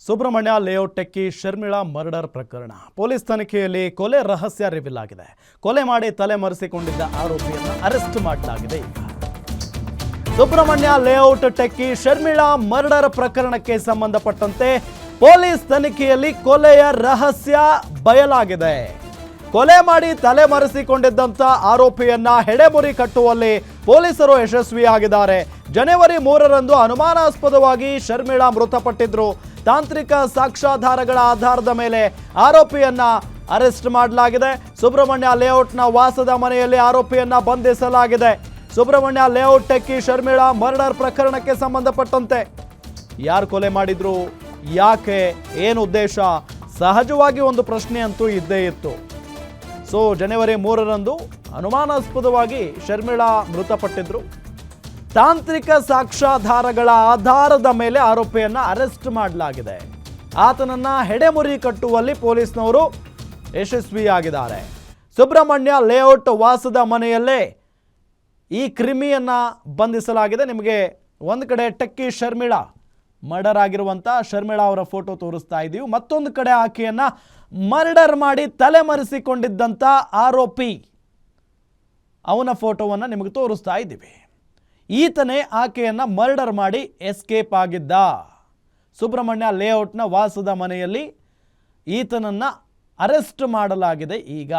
Subrahmanya layout techie Sharmila murder ಪ್ರಕರಣ police ತನಿಖೆಯಲ್ಲಿ ಕೊಲೆ ರಹಸ್ಯ ರಿವೀಲ್ ಆಗಿದೆ. ಕೊಲೆ ಮಾಡಿ ತಲೆ ಮರೆಸಿಕೊಂಡಿದ್ದ ಆರೋಪಿಯನ್ನು ಅರೆಸ್ಟ್ ಮಾಡಲಾಗಿದೆ. ಈಗ Subramanya layout techie Sharmila murder ಪ್ರಕರಣಕ್ಕೆ ಸಂಬಂಧಪಟ್ಟಂತೆ ಪೊಲೀಸ್ ತನಿಖೆಯಲ್ಲಿ ಕೊಲೆಯ ರಹಸ್ಯ ಬಯಲಾಗಿದೆ. ಕೊಲೆ ಮಾಡಿ ತಲೆ ಮರೆಸಿಕೊಂಡಿದ್ದಂಥ ಆರೋಪಿಯನ್ನ ಹೆಡೆಮುರಿ ಕಟ್ಟುವಲ್ಲಿ ಪೊಲೀಸರು ಯಶಸ್ವಿಯಾಗಿದ್ದಾರೆ. ಜನವರಿ 3ರಂದು ಅನುಮಾನಾಸ್ಪದವಾಗಿ ಶರ್ಮಿಳಾ ಮೃತಪಟ್ಟಿದ್ರು. ತಾಂತ್ರಿಕ ಸಾಕ್ಷ್ಯಾಧಾರಗಳ ಆಧಾರದ ಮೇಲೆ ಆರೋಪಿಯನ್ನ ಅರೆಸ್ಟ್ ಮಾಡಲಾಗಿದೆ. ಸುಬ್ರಹ್ಮಣ್ಯ ಲೇಔಟ್ನ ವಾಸದ ಮನೆಯಲ್ಲಿ ಆರೋಪಿಯನ್ನ ಬಂಧಿಸಲಾಗಿದೆ. Subramanya layout techie Sharmila murder ಪ್ರಕರಣಕ್ಕೆ ಸಂಬಂಧಪಟ್ಟಂತೆ ಯಾರು ಕೊಲೆ ಮಾಡಿದ್ರು, ಯಾಕೆ, ಏನು ಉದ್ದೇಶ, ಸಹಜವಾಗಿ ಒಂದು ಪ್ರಶ್ನೆ ಅಂತೂ ಇದ್ದೇ ಇತ್ತು. ಜನವರಿ 3ರಂದು ಅನುಮಾನಾಸ್ಪದವಾಗಿ ಶರ್ಮಿಳಾ ಮೃತಪಟ್ಟಿದ್ರು. ತಾಂತ್ರಿಕ ಸಾಕ್ಷ್ಯಾಧಾರಗಳ ಆಧಾರದ ಮೇಲೆ ಆರೋಪಿಯನ್ನ ಅರೆಸ್ಟ್ ಮಾಡಲಾಗಿದೆ. ಆತನನ್ನ ಹೆಡೆಮುರಿ ಕಟ್ಟುವಲ್ಲಿ ಪೊಲೀಸ್ನವರು ಯಶಸ್ವಿಯಾಗಿದ್ದಾರೆ. ಸುಬ್ರಹ್ಮಣ್ಯ ಲೇಔಟ್ ವಾಸದ ಮನೆಯಲ್ಲೇ ಈ ಕ್ರಿಮಿಯನ್ನ ಬಂಧಿಸಲಾಗಿದೆ. ನಿಮಗೆ ಒಂದು ಕಡೆ ಟೆಕ್ಕಿ ಶರ್ಮಿಳಾ ಮರ್ಡರ್ ಆಗಿರುವಂಥ ಶರ್ಮಿಳಾ ಅವರ ಫೋಟೋ ತೋರಿಸ್ತಾ ಇದ್ದೀವಿ. ಮತ್ತೊಂದು ಕಡೆ ಆಕೆಯನ್ನ ಮರ್ಡರ್ ಮಾಡಿ ತಲೆಮರೆಸಿಕೊಂಡಿದ್ದಂಥ ಆರೋಪಿ ಅವನ ಫೋಟೋವನ್ನು ನಿಮಗೆ ತೋರಿಸ್ತಾ ಇದ್ದೀವಿ. ಈತನೇ ಆಕೆಯನ್ನು ಮರ್ಡರ್ ಮಾಡಿ ಎಸ್ಕೇಪ್ ಆಗಿದ್ದ. ಸುಬ್ರಹ್ಮಣ್ಯ ಲೇಔಟ್ನ ವಾಸದ ಮನೆಯಲ್ಲಿ ಈತನನ್ನು ಅರೆಸ್ಟ್ ಮಾಡಲಾಗಿದೆ. ಈಗ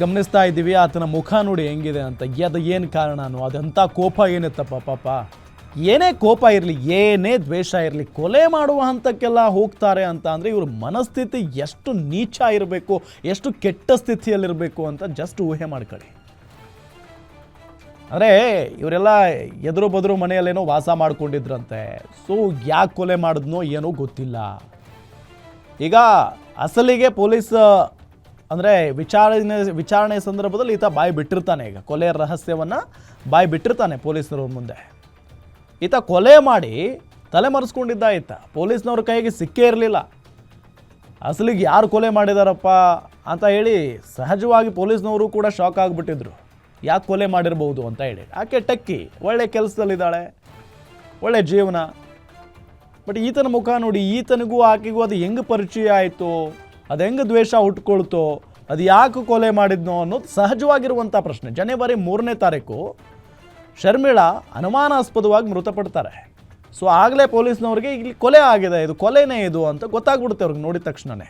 ಗಮನಿಸ್ತಾ ಇದ್ದೀವಿ ಆತನ ಮುಖ ನೋಡಿ ಹೆಂಗಿದೆ ಅಂತ. ಅದು ಏನು ಕಾರಣನೋ, ಅದಂಥ ಕೋಪ ಏನಿತ್ತಪ್ಪ ಪಾಪ. ಏನೇ ಕೋಪ ಇರಲಿ, ಏನೇ ದ್ವೇಷ ಇರಲಿ, ಕೊಲೆ ಮಾಡುವ ಹಂತಕ್ಕೆಲ್ಲ ಹೋಗ್ತಾರೆ ಅಂತ ಅಂದರೆ ಇವ್ರ ಮನಸ್ಥಿತಿ ಎಷ್ಟು ನೀಚ ಇರಬೇಕು, ಎಷ್ಟು ಕೆಟ್ಟ ಸ್ಥಿತಿಯಲ್ಲಿರಬೇಕು ಅಂತ ಜಸ್ಟ್ ಊಹೆ ಮಾಡ್ಕೊಳ್ಳಿ. ಅಂದರೆ ಇವರೆಲ್ಲ ಎದುರು ಬದುರು ಮನೆಯಲ್ಲೇನೋ ವಾಸ ಮಾಡ್ಕೊಂಡಿದ್ರಂತೆ. ಯಾಕೆ ಕೊಲೆ ಮಾಡಿದ್ನೋ ಏನೋ ಗೊತ್ತಿಲ್ಲ. ಈಗ ಅಸಲಿಗೆ ಪೊಲೀಸ್ ಅಂದರೆ ವಿಚಾರಣೆ ಸಂದರ್ಭದಲ್ಲಿ ಈತ ಬಾಯಿ ಬಿಟ್ಟಿರ್ತಾನೆ. ಈಗ ಕೊಲೆಯ ರಹಸ್ಯವನ್ನು ಬಾಯಿ ಬಿಟ್ಟಿರ್ತಾನೆ ಪೊಲೀಸರ ಮುಂದೆ. ಈತ ಕೊಲೆ ಮಾಡಿ ತಲೆ ಮರೆಸ್ಕೊಂಡಿದ್ದ. ಈತ ಪೊಲೀಸ್ನವ್ರ ಕೈಗೆ ಸಿಕ್ಕೇ ಇರಲಿಲ್ಲ. ಅಸಲಿಗೆ ಯಾರು ಕೊಲೆ ಮಾಡಿದಾರಪ್ಪ ಅಂತ ಹೇಳಿ ಸಹಜವಾಗಿ ಪೊಲೀಸ್ನವರು ಕೂಡ ಶಾಕ್ ಆಗಿಬಿಟ್ಟಿದ್ರು. ಯಾಕೆ ಕೊಲೆ ಮಾಡಿರ್ಬೋದು ಅಂತ ಹೇಳಿ. ಆಕೆ ಟೆಕ್ಕಿ ಒಳ್ಳೆ ಕೆಲಸದಲ್ಲಿದ್ದಾಳೆ, ಒಳ್ಳೆ ಜೀವನ. ಬಟ್ ಈತನ ಮುಖ ನೋಡಿ, ಈತನಿಗೂ ಆಕೆಗೂ ಅದು ಹೆಂಗೆ ಪರಿಚಯ ಆಯಿತು, ಅದು ಹೆಂಗೆ ದ್ವೇಷ ಹುಟ್ಕೊಳ್ತೋ, ಅದು ಯಾಕೆ ಕೊಲೆ ಮಾಡಿದ್ನೋ ಅನ್ನೋದು ಸಹಜವಾಗಿರುವಂಥ ಪ್ರಶ್ನೆ. ಜನವರಿ 3ನೇ ತಾರೀಕು ಶರ್ಮಿಳಾ ಅನುಮಾನಾಸ್ಪದವಾಗಿ ಮೃತಪಡ್ತಾರೆ. ಆಗಲೇ ಪೊಲೀಸ್ನವ್ರಿಗೆ ಇಲ್ಲಿ ಕೊಲೆ ಆಗಿದೆ, ಇದು ಕೊಲೆನೇ ಇದು ಅಂತ ಗೊತ್ತಾಗ್ಬಿಡುತ್ತೆ ಅವ್ರಿಗೆ ನೋಡಿದ ತಕ್ಷಣವೇ.